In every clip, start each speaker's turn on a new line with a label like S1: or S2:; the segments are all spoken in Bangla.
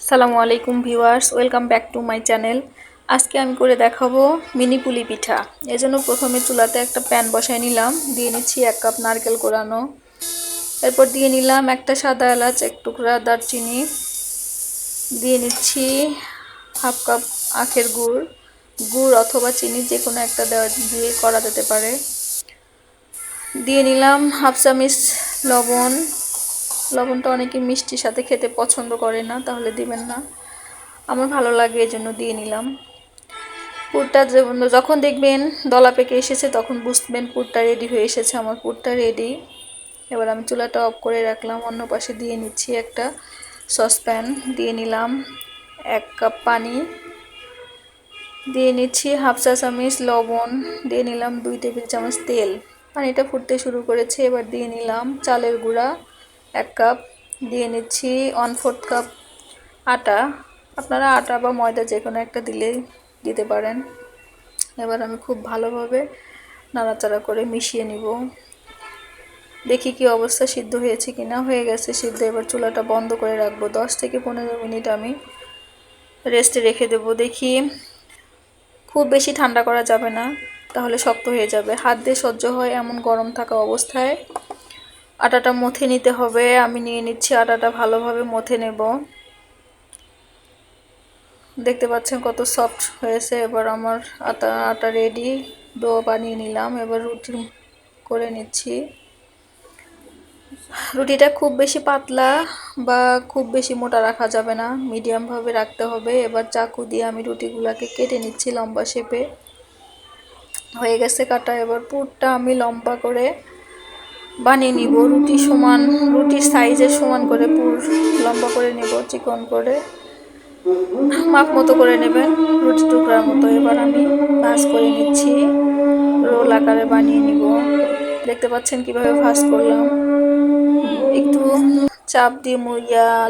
S1: আসসালামু আলাইকুম viewers, welcome back to my channel. আজকে আমি করে দেখাবো মিনি পুলি পিঠা। এজন্য প্রথমে চুলাতে একটা প্যান বসায় নিলাম, দিয়ে নিচ্ছি 1 কাপ নারকেল কোরানো। এরপর দিয়ে নিলাম একটা সাদা এলাচ, এক টুকরা দারচিনি, দিয়ে নিচ্ছি হাফ কাপ আখের গুড়। গুড় অথবা চিনি যে কোনো একটা দিয়ে করা যেতে পারে। দিয়ে নিলাম হাফ চামচ লবণ। লবণটা অনেকে মিষ্টির সাথে খেতে পছন্দ করে না, তাহলে দিবেন না, আমার ভালো লাগে এজন্য দিয়ে নিলাম। পুরটা যখন দেখবেন দলা পেকে এসেছে তখন বুঝবেন পুরটা রেডি হয়ে এসেছে। আমার পুরটা রেডি। এবার আমি চুলাটা অফ করে রাখলাম। অন্য পাশে দিয়ে নিচ্ছি একটা সসপ্যান, দিয়ে নিলাম 1 কাপ পানি, দিয়ে নিচ্ছি হাফ চা চামচ লবণ, দিয়ে নিলাম 2 টেবিল চামচ তেল। পানিটা ফুটতে শুরু করেছে। এবার দিয়ে নিলাম চালের গুঁড়া 1 কাপ, দিয়ে নিচ্ছি 1/4 কাপ আটা। আপনারা আটা বা ময়দা যে কোনো একটা দিতে পারেন। এবার আমি খুব ভালোভাবে নাড়াচাড়া করে মিশিয়ে নিব। দেখি কি অবস্থা, সিদ্ধ হয়েছে কিনা। হয়ে গেছে সিদ্ধ। এবার চুলাটা বন্ধ করে রাখবো। 10 থেকে 15 মিনিট আমি রেস্টে রেখে দেবো। দেখি, খুব বেশি ঠান্ডা করা যাবে না, তাহলে শক্ত হয়ে যাবে। হাত দিয়ে সহ্য হয় এমন গরম থাকা অবস্থায় আটাটা মথে নিতে হবে। আমি নিয়ে নিচ্ছি আটাটা, ভালোভাবে মথে নেব। দেখতে পাচ্ছেন কত সফট হয়েছে। এবার আমার আটা রেডি। ডো বানিয়ে নিলাম। এবার রুটি করে নিচ্ছি। রুটিটা খুব বেশি পাতলা বা খুব বেশি মোটা রাখা যাবে না, মিডিয়াম ভাবে রাখতে হবে। এবার চাকু দিয়ে আমি রুটিগুলোকে কেটে নিচ্ছি লম্বা শেপে। হয়ে গেছে কাটা। এবার পুরটা আমি লম্বা করে বানিয়ে নিব। রুটির সাইজের সমান করে পুর লম্বা করে নেব, চিকন করে মাপ মতো করে নেবেন, রুটি টুকরার মতো। এবার আমি ভাঁজ করে নিচ্ছি, রোল আকারে বানিয়ে নিব। দেখতে পাচ্ছেন কিভাবে ভাঁজ করলাম। একটু চাপ দিয়ে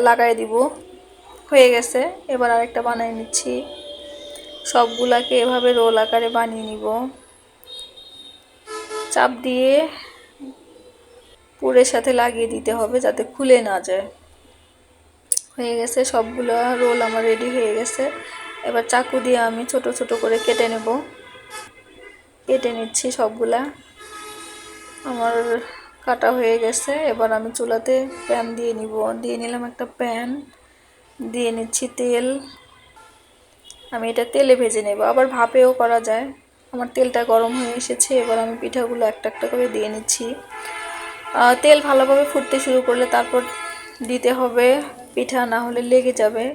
S1: লাগাই দিব। হয়ে গেছে। এবার আরেকটা বানিয়ে নিচ্ছি। সবগুলাকে এভাবে রোল আকারে বানিয়ে নিব। চাপ দিয়ে পুরের সাথে লাগিয়ে দিতে হবে যাতে খুলে না যায়। হয়ে গেছে, সবগুলো রোল আমার রেডি হয়ে গেছে। এবার চাকু দিয়ে আমি ছোট ছোট করে কেটে নেব। কেটে নিচ্ছি সবগুলা। আমার কাটা হয়ে গেছে। এবার আমি চুলাতে প্যান দিয়ে নিব। দিয়ে নিলাম একটা প্যান, দিয়ে নিচ্ছি তেল। আমি এটা তেলে ভেজে নেব, আবার ভাপেও করা যায়। আমার তেলটা গরম হয়ে এসেছে। এবার আমি পিঠাগুলো একটা একটা করে দিয়ে নিচ্ছি। তেল ভালোভাবে ফুটতে শুরু করলে তারপর দিতে হবে পিঠা, না হলে লেগে যাবে,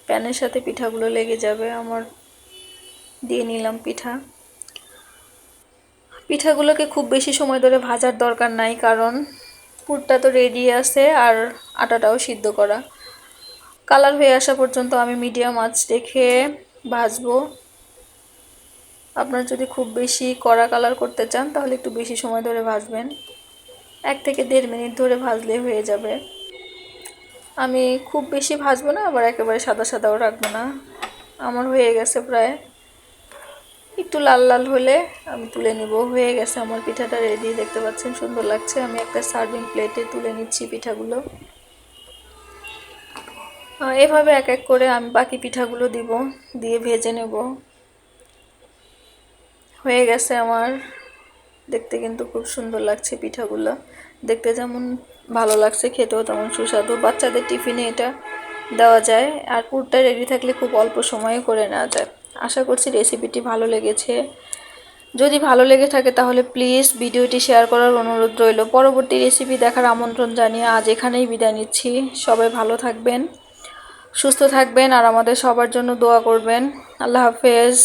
S1: প্যানের সাথে পিঠাগুলো লেগে যাবে। আমার দিয়ে নিলাম পিঠাগুলোকে খুব বেশি সময় ধরে ভাজার দরকার নাই, কারণ পুরটা তো রেডি আছে আর আটাটাও সিদ্ধ করা। কালার হয়ে আসা পর্যন্ত আমি মিডিয়াম আঁচ রেখে ভাজবো। আপনারা যদি খুব বেশি কড়া কালার করতে চান তাহলে একটু বেশি সময় ধরে ভাজবেন। 1 থেকে 1.5 মিনিট ধরে ভাজলে হয়ে যাবে। আমি খুব বেশি ভাজবো না, আবার একেবারে সাদা সাদাও রাখবো না। আমার হয়ে গেছে প্রায়। একটু লাল লাল হলে আমি তুলে নিব। হয়ে গেছে আমার পিঠাটা রেডি। দেখতে পাচ্ছেন সুন্দর লাগছে। আমি একটা সার্ভিং প্লেটে তুলে নিচ্ছি পিঠাগুলো। এভাবে এক এক করে আমি বাকি পিঠাগুলো দিয়ে ভেজে নেব। হয়ে গেছে আমার। দেখতে কিন্তু খুব সুন্দর লাগছে পিঠাগুলো। দেখতে যেমন ভালো লাগছে, খেতেও তেমন সুস্বাদু। বাচ্চাদের টিফিনে এটা দেওয়া যায়। আর পুরটা রেডি থাকলে খুব অল্প সময়ে করে নেওয়া যায়। আশা করছি রেসিপিটি ভালো লেগেছে। যদি ভালো লেগে থাকে তাহলে প্লিজ ভিডিওটি শেয়ার করার অনুরোধ রইল। পরবর্তী রেসিপি দেখার আমন্ত্রণ জানিয়ে আজ এখানেই বিদায় নিচ্ছি। সবাই ভালো থাকবেন, সুস্থ থাকবেন আর আমাদের সবার জন্য দোয়া করবেন। আল্লাহ হাফেজ।